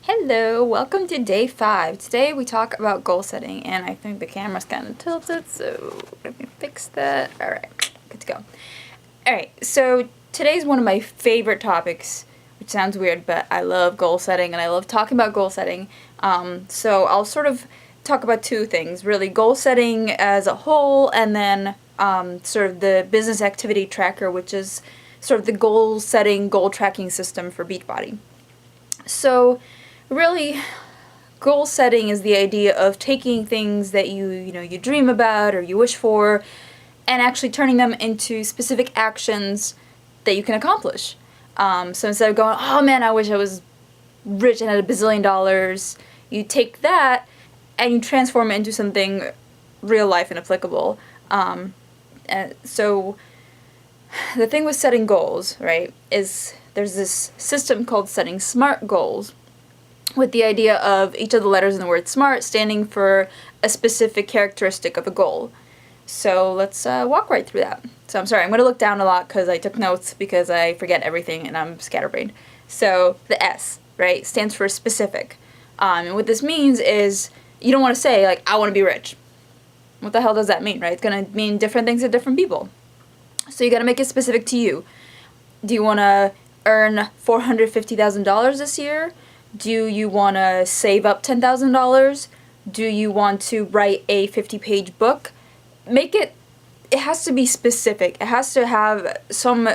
Hello, welcome to day 5. Today we talk about goal setting, and I think the camera's kind of tilted, so let me fix that. Alright, good to go. Alright, so today's one of my favorite topics, which sounds weird, but I love goal setting and I love talking about goal setting. So I'll sort of talk about two things, really goal setting as a whole, and then sort of the business activity tracker, which is sort of the goal setting, goal tracking system for Beachbody. So really, goal setting is the idea of taking things that you dream about or you wish for and actually turning them into specific actions that you can accomplish. So instead of going, oh man, I wish I was rich and had $1 bazillion, you take that and you transform it into something real life and applicable. So the thing with setting goals, right, is there's this system called setting SMART goals, with the idea of each of the letters in the word SMART standing for a specific characteristic of a goal. So let's walk right through that. So I'm sorry, I'm going to look down a lot because I took notes because I forget everything and I'm scatterbrained. So the S, right, stands for specific. And what this means is you don't want to say, like, I want to be rich. What the hell does that mean, right? It's going to mean different things to different people. So you got to make it specific to you. Do you want to earn $450,000 this year? Do you want to save up $10,000? Do you want to write a 50-page book? It has to be specific. It has to have some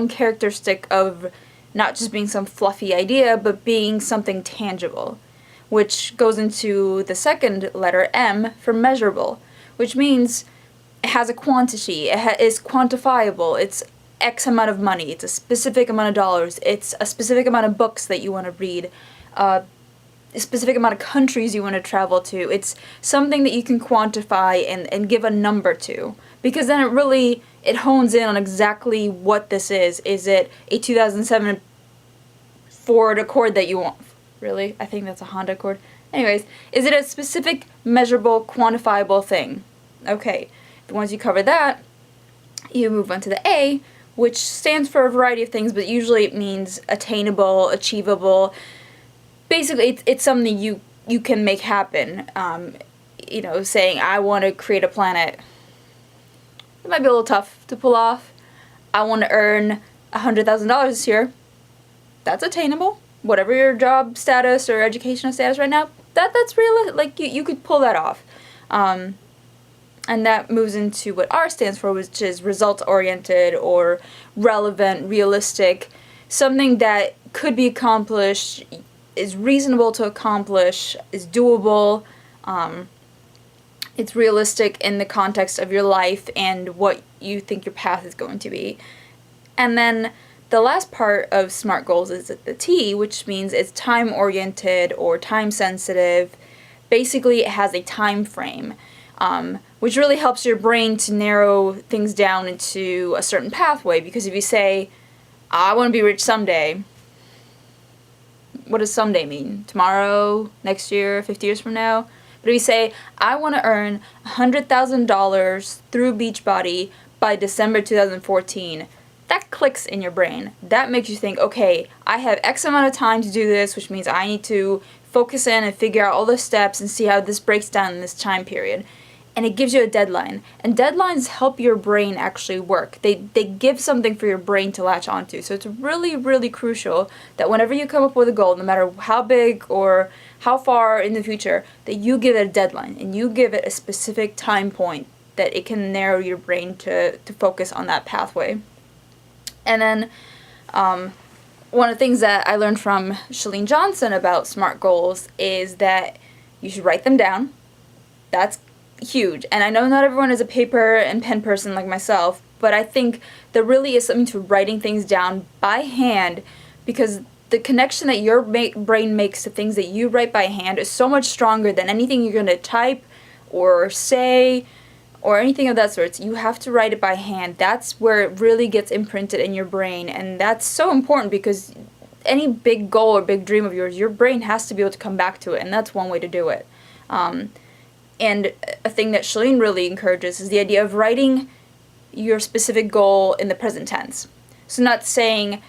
characteristic of not just being some fluffy idea, but being something tangible, which goes into the second letter, M, for measurable, which means it has a quantity. It is quantifiable. It's X amount of money, it's a specific amount of dollars, it's a specific amount of books that you want to read, a specific amount of countries you want to travel to. It's something that you can quantify and give a number to, because then it hones in on exactly what this is. Is it a 2007 Ford Accord that you want? Really? I think that's a Honda Accord. Anyways, is it a specific, measurable, quantifiable thing? Okay, once you cover that, you move on to the A, which stands for a variety of things, but usually it means attainable, achievable. Basically, it's something you can make happen. Saying, I want to create a planet. It might be a little tough to pull off. I want to earn $100,000 this year. That's attainable. Whatever your job status or educational status right now, that's real. Like, you could pull that off. And that moves into what R stands for, which is results-oriented or relevant, realistic, something that could be accomplished, is reasonable to accomplish, is doable, it's realistic in the context of your life and what you think your path is going to be. And then the last part of SMART goals is the T, which means it's time-oriented or time-sensitive. Basically, it has a time frame. Which really helps your brain to narrow things down into a certain pathway, because if you say, I want to be rich someday, what does someday mean? Tomorrow, next year, 50 years from now? But if you say, I want to earn $100,000 through Beachbody by December 2014, that clicks in your brain. That makes you think, okay, I have X amount of time to do this, which means I need to focus in and figure out all the steps and see how this breaks down in this time period. And it gives you a deadline. And deadlines help your brain actually work. They give something for your brain to latch onto. So it's really, really crucial that whenever you come up with a goal, no matter how big or how far in the future, that you give it a deadline and you give it a specific time point that it can narrow your brain to focus on that pathway. And then one of the things that I learned from Chalene Johnson about SMART goals is that you should write them down. That's huge. And I know not everyone is a paper and pen person like myself, but I think there really is something to writing things down by hand, because the connection that your brain makes to things that you write by hand is so much stronger than anything you're going to type or say or anything of that sort. You have to write it by hand. That's where it really gets imprinted in your brain, and that's so important, because any big goal or big dream of yours, your brain has to be able to come back to it, and that's one way to do it. And a thing that Chalene really encourages is the idea of writing your specific goal in the present tense. So not saying,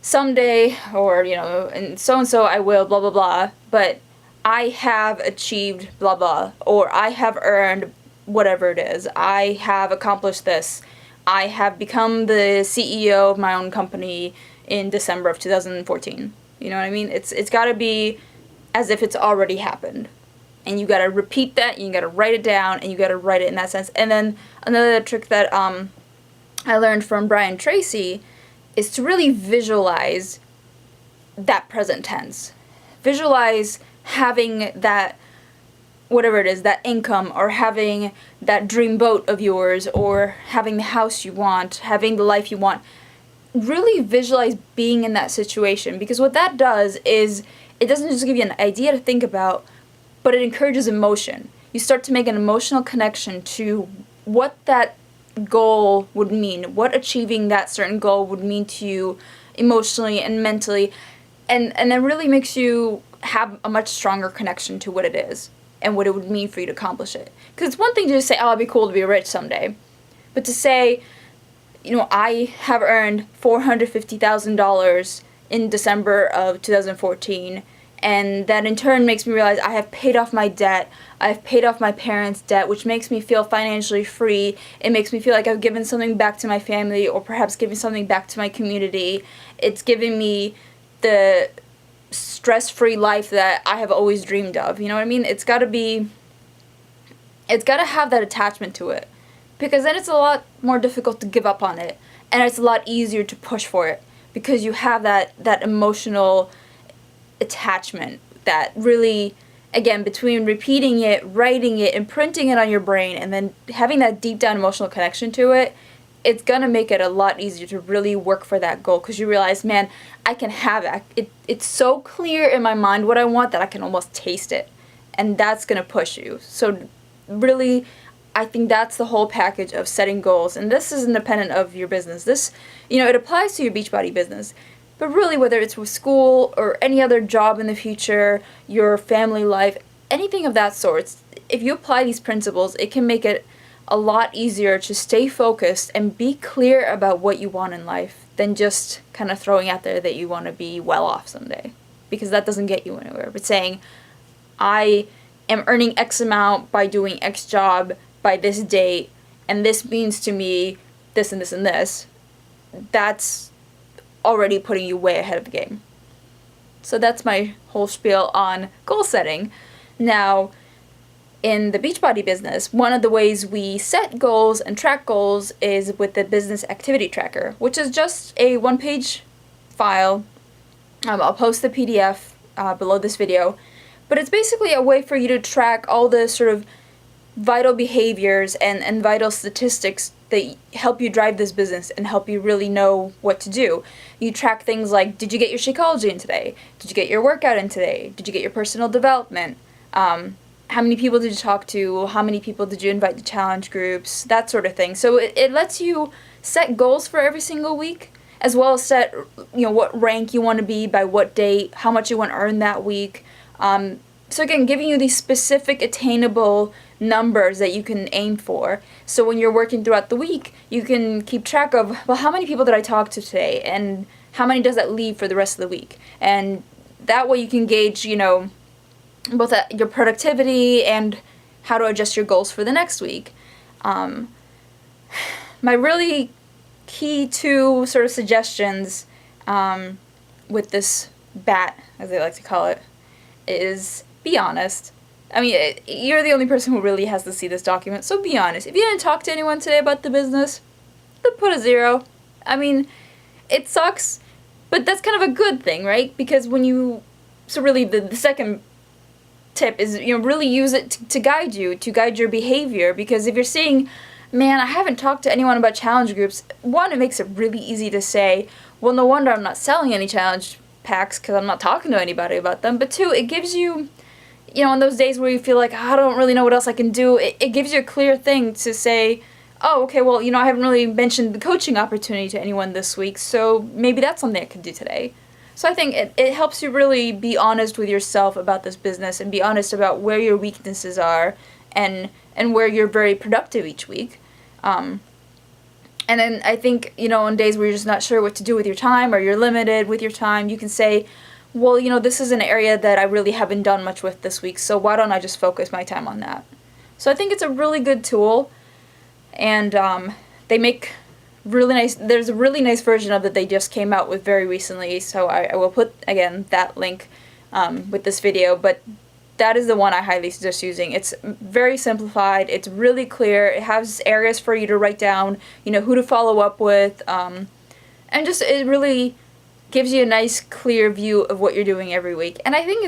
someday, or, and so I will, blah, blah, blah, but I have achieved blah, blah, or I have earned whatever it is. I have accomplished this. I have become the CEO of my own company in December of 2014. You know what I mean? It's got to be as if it's already happened. And you got to repeat that, and you got to write it down, and you got to write it in that sense. And then another trick that I learned from Brian Tracy is to really visualize that present tense. Visualize having that, whatever it is, that income, or having that dream boat of yours, or having the house you want, having the life you want. Really visualize being in that situation, because what that does is it doesn't just give you an idea to think about, but it encourages emotion. You start to make an emotional connection to what that goal would mean, what achieving that certain goal would mean to you emotionally and mentally, and that really makes you have a much stronger connection to what it is and what it would mean for you to accomplish it. Because it's one thing to just say, oh, it'd be cool to be rich someday, but to say, I have earned $450,000 in December of 2014, and that in turn makes me realize I have paid off my debt, I've paid off my parents' debt, which makes me feel financially free. It makes me feel like I've given something back to my family, or perhaps giving something back to my community. It's giving me the stress-free life that I have always dreamed of. You know what I mean? It's got to have that attachment to it, because then it's a lot more difficult to give up on it, and it's a lot easier to push for it, because you have that emotional attachment that really, again, between repeating it, writing it, imprinting it on your brain, and then having that deep down emotional connection to it, it's gonna make it a lot easier to really work for that goal, because you realize, man, I can have it. It's so clear in my mind what I want that I can almost taste it, and that's gonna push you. So really, I think that's the whole package of setting goals, and this is independent of your business. This, it applies to your Beachbody business, but really whether it's with school or any other job in the future, your family life, anything of that sort, if you apply these principles, it can make it a lot easier to stay focused and be clear about what you want in life than just kind of throwing out there that you want to be well off someday, because that doesn't get you anywhere. But saying, I am earning X amount by doing X job by this date, and this means to me this and this and this, that's already putting you way ahead of the game. So that's my whole spiel on goal setting. Now, in the Beachbody business, one of the ways we set goals and track goals is with the Business Activity Tracker, which is just a one-page file. I'll post the PDF below this video, but it's basically a way for you to track all the sort of vital behaviors and vital statistics that help you drive this business and help you really know what to do. You track things like, did you get your Shakeology in today? Did you get your workout in today? Did you get your personal development? How many people did you talk to? How many people did you invite to challenge groups? That sort of thing. So it lets you set goals for every single week, as well as set what rank you want to be by what date, how much you want to earn that week. So again, giving you these specific attainable numbers that you can aim for. So when you're working throughout the week, you can keep track of, well, how many people did I talk to today? And how many does that leave for the rest of the week? And that way you can gauge, both your productivity and how to adjust your goals for the next week. My really key two sort of suggestions with this BAT, as they like to call it, is be honest. I mean, you're the only person who really has to see this document, so be honest. If you didn't talk to anyone today about the business, then put a 0. I mean, it sucks, but that's kind of a good thing, right? Because so really the second tip is, really use it to guide you, to guide your behavior, because if you're seeing, man, I haven't talked to anyone about challenge groups, one, it makes it really easy to say, well, no wonder I'm not selling any challenge packs because I'm not talking to anybody about them, but two, it gives you, on those days where you feel like, I don't really know what else I can do, it gives you a clear thing to say, oh, okay, well, I haven't really mentioned the coaching opportunity to anyone this week, so maybe that's something I could do today. So I think it helps you really be honest with yourself about this business and be honest about where your weaknesses are and where you're very productive each week. And And then I think, on days where you're just not sure what to do with your time, or you're limited with your time, you can say, well, this is an area that I really haven't done much with this week, so why don't I just focus my time on that? So I think it's a really good tool, and they make really nice, there's a really nice version of it they just came out with very recently, so I will put, again, that link with this video, but that is the one I highly suggest using. It's very simplified, it's really clear, it has areas for you to write down, who to follow up with, and just it really gives you a nice clear view of what you're doing every week. And I think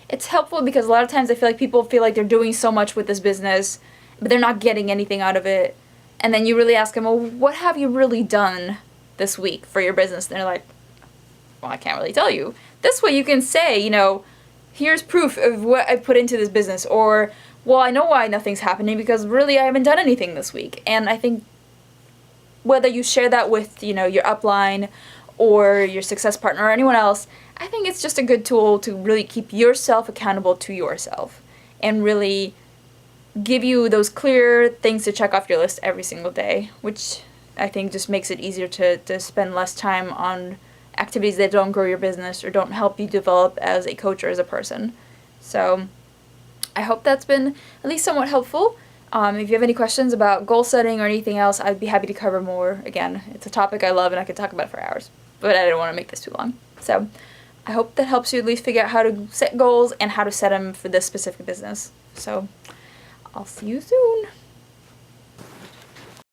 it's helpful because a lot of times I feel like people feel like they're doing so much with this business, but they're not getting anything out of it. And then you really ask them, well, what have you really done this week for your business? And they're like, well, I can't really tell you. This way you can say, here's proof of what I put into this business, or, well, I know why nothing's happening because really I haven't done anything this week. And I think whether you share that with, your upline or your success partner or anyone else, I think it's just a good tool to really keep yourself accountable to yourself and really give you those clear things to check off your list every single day, which I think just makes it easier to spend less time on activities that don't grow your business or don't help you develop as a coach or as a person. So I hope that's been at least somewhat helpful. If you have any questions about goal setting or anything else, I'd be happy to cover more. Again, it's a topic I love and I could talk about it for hours, but I didn't want to make this too long. So I hope that helps you at least figure out how to set goals and how to set them for this specific business. So I'll see you soon.